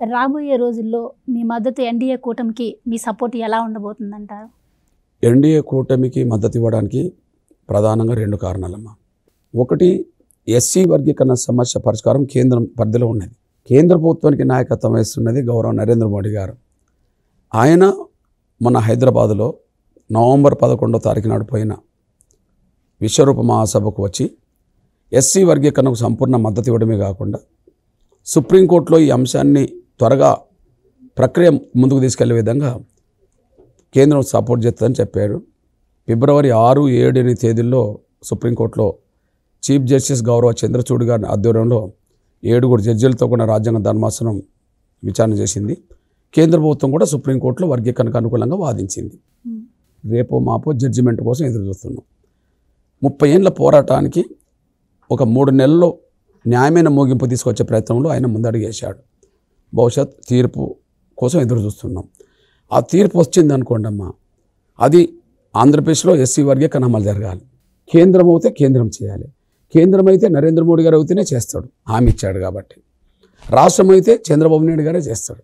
రాబోయే రోజుల్లో మీ మద్దతు ఎన్డీఏ కూటమికి మీ సపోర్ట్ ఎలా ఉండబోతుందంటారు? ఎన్డీఏ కూటమికి మద్దతు ఇవ్వడానికి ప్రధానంగా 2 కారణాలమ్మా. ఒకటి, ఎస్సీ వర్గీకరణ సమస్య పరిష్కారం కేంద్రం పరిధిలో ఉన్నది. కేంద్ర ప్రభుత్వానికి నాయకత్వం వహిస్తున్నది గౌరవ నరేంద్ర మోడీ గారు. ఆయన మన హైదరాబాదులో నవంబర్ 11వ తారీఖు నాడు పోయిన విశ్వరూప మహాసభకు వచ్చి ఎస్సీ వర్గీకరణకు సంపూర్ణ మద్దతు ఇవ్వడమే కాకుండా సుప్రీంకోర్టులో ఈ అంశాన్ని త్వరగా ప్రక్రియ ముందుకు తీసుకెళ్లే విధంగా కేంద్రం సపోర్ట్ చేస్తుందని చెప్పారు. ఫిబ్రవరి 6, 7 తేదీల్లో సుప్రీంకోర్టులో చీఫ్ జస్టిస్ గౌరవ చంద్రచూడ్ గారి ఆధ్వర్యంలో 7 జడ్జీలతో కూడా రాజ్యాంగ ధర్మాసనం విచారణ చేసింది. కేంద్ర ప్రభుత్వం కూడా సుప్రీంకోర్టులో వర్గీకరణకు అనుకూలంగా వాదించింది. రేపో మాపో జడ్జిమెంట్ కోసం ఎదురు చూస్తున్నాం. 30 ఏళ్ల పోరాటానికి ఒక 3 నెలల్లో న్యాయమైన ముగింపు తీసుకొచ్చే ప్రయత్నంలో ఆయన ముందడుగేశాడు. భవిష్యత్ తీర్పు కోసం ఎదురు చూస్తున్నాం. ఆ తీర్పు వచ్చింది అనుకోండమ్మా, అది ఆంధ్రప్రదేశ్లో ఎస్సీ వర్గీకరణ అమలు జరగాలి. కేంద్రం అయితే కేంద్రం చేయాలి. కేంద్రం అయితే నరేంద్ర మోడీ గారు అయితేనే చేస్తాడు, హామీ ఇచ్చాడు కాబట్టి. రాష్ట్రం అయితే చంద్రబాబు నాయుడు గారే చేస్తాడు.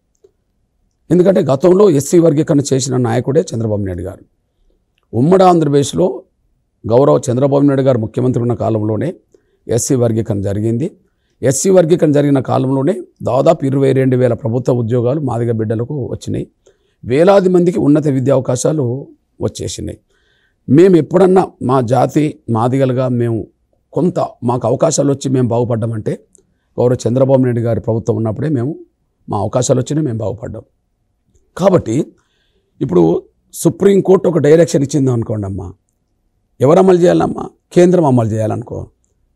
ఎందుకంటే గతంలో ఎస్సీ వర్గీకరణ చేసిన నాయకుడే చంద్రబాబు నాయుడు గారు. ఉమ్మడి ఆంధ్రప్రదేశ్లో గౌరవ చంద్రబాబు నాయుడు గారు ముఖ్యమంత్రి ఉన్న కాలంలోనే ఎస్సీ వర్గీకరణ జరిగింది. ఎస్సీ వర్గీకరణ జరిగిన కాలంలోనే దాదాపు 22,000 ప్రభుత్వ ఉద్యోగాలు మాదిగ బిడ్డలకు వచ్చినాయి. వేలాది మందికి ఉన్నత విద్యా అవకాశాలు వచ్చేసినాయి. మేము ఎప్పుడన్నా మా జాతి మాదిగలుగా మేము కొంత మాకు అవకాశాలు వచ్చి మేము బాగుపడ్డామంటే గౌరవ చంద్రబాబు నాయుడు గారి ప్రభుత్వం ఉన్నప్పుడే మా అవకాశాలు వచ్చినాయి, మేము బాగుపడ్డాం. కాబట్టి ఇప్పుడు సుప్రీంకోర్టు ఒక డైరెక్షన్ ఇచ్చింది అనుకోండి అమ్మా, ఎవరు అమలు చేయాలమ్మా? కేంద్రం అమలు చేయాలనుకో.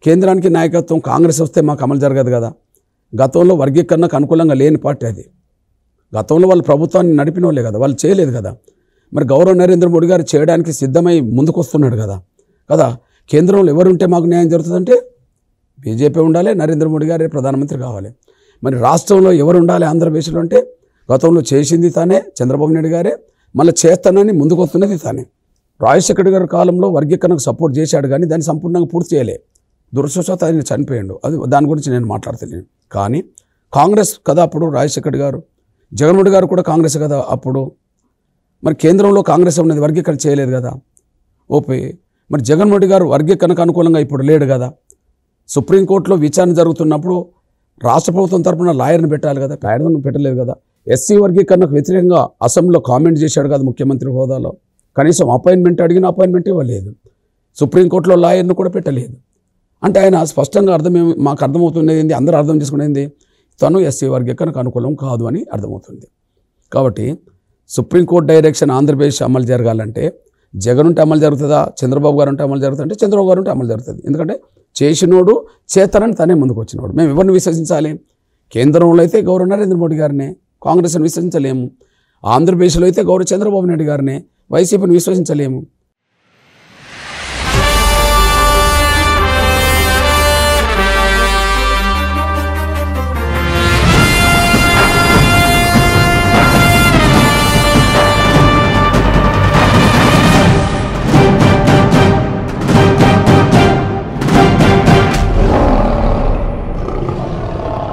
కేంద్రానికి నాయకత్వం కాంగ్రెస్ వస్తే మాకు అమలు జరగదు కదా. గతంలో వర్గీకరణకు అనుకూలంగా లేని పార్టీ అది. గతంలో వాళ్ళు ప్రభుత్వాన్ని నడిపిన వాళ్ళే కదా, వాళ్ళు చేయలేదు కదా. మరి గౌరవ నరేంద్ర మోడీ గారు చేయడానికి సిద్ధమై ముందుకు వస్తున్నాడు కదా. కేంద్రంలో ఎవరుంటే మాకు న్యాయం జరుగుతుందంటే బీజేపీ ఉండాలి, నరేంద్ర మోడీ గారే ప్రధానమంత్రి కావాలి. మరి రాష్ట్రంలో ఎవరు ఉండాలి ఆంధ్రప్రదేశ్లో అంటే గతంలో చేసింది తానే, చంద్రబాబు నాయుడు గారే. మళ్ళీ చేస్తానని ముందుకు వస్తున్నది తానే. రాజశేఖర్ గారి కాలంలో వర్గీకరణకు సపోర్ట్ చేశాడు కానీ దాన్ని సంపూర్ణంగా పూర్తి చేయలే. దురదృష్టవశాత్తు ఆయన చనిపోయాడు. అది దాని గురించి నేను మాట్లాడతలేను. కానీ కాంగ్రెస్ కదా అప్పుడు రాజశేఖర్ గారు, జగన్మోహన్ గారు కూడా కాంగ్రెస్ కదా అప్పుడు. మరి కేంద్రంలో కాంగ్రెస్ ఉన్నది, వర్గీకరణ చేయలేదు కదా. మరి జగన్మోహన్ గారు వర్గీకరణకు అనుకూలంగా ఇప్పుడు లేడు కదా. సుప్రీంకోర్టులో విచారణ జరుగుతున్నప్పుడు రాష్ట్ర ప్రభుత్వం తరఫున లాయర్ని పెట్టాలి కదా, లాయర్ను పెట్టలేదు కదా. ఎస్సీ వర్గీకరణకు వ్యతిరేకంగా అసెంబ్లీలో కామెంట్ చేశాడు కదా ముఖ్యమంత్రి హోదాలో. కనీసం అపాయింట్మెంట్ అడిగిన అపాయింట్మెంట్ ఇవ్వలేదు. సుప్రీంకోర్టులో లాయర్ను కూడా పెట్టలేదు. అంటే ఆయన స్పష్టంగా మాకు అర్థమవుతున్నది, అందరూ అర్థం చేసుకునేది తను ఎస్సీ వర్గీకరణకు అనుకూలం కాదు అని అర్థమవుతుంది. కాబట్టి సుప్రీంకోర్టు డైరెక్షన్ ఆంధ్రప్రదేశ్ అమలు జరగాలంటే జగన్ ఉంటే అమలు జరుగుతుందా, చంద్రబాబు గారు ఉంటే అమలు జరుగుతుంది అంటే చంద్రబాబు గారు ఉంటే అమలు జరుగుతుంది. ఎందుకంటే చేసినోడు చేస్తారని తనే ముందుకు వచ్చినోడు. మేము ఎవరిని విశ్వసించాలి? కేంద్రంలో అయితే గౌరవ నరేంద్ర మోడీ గారినే, కాంగ్రెస్ని విశ్వసించలేము. ఆంధ్రప్రదేశ్లో అయితే గౌరవ చంద్రబాబు నాయుడు గారినే, వైసీపీని విశ్వసించలేము.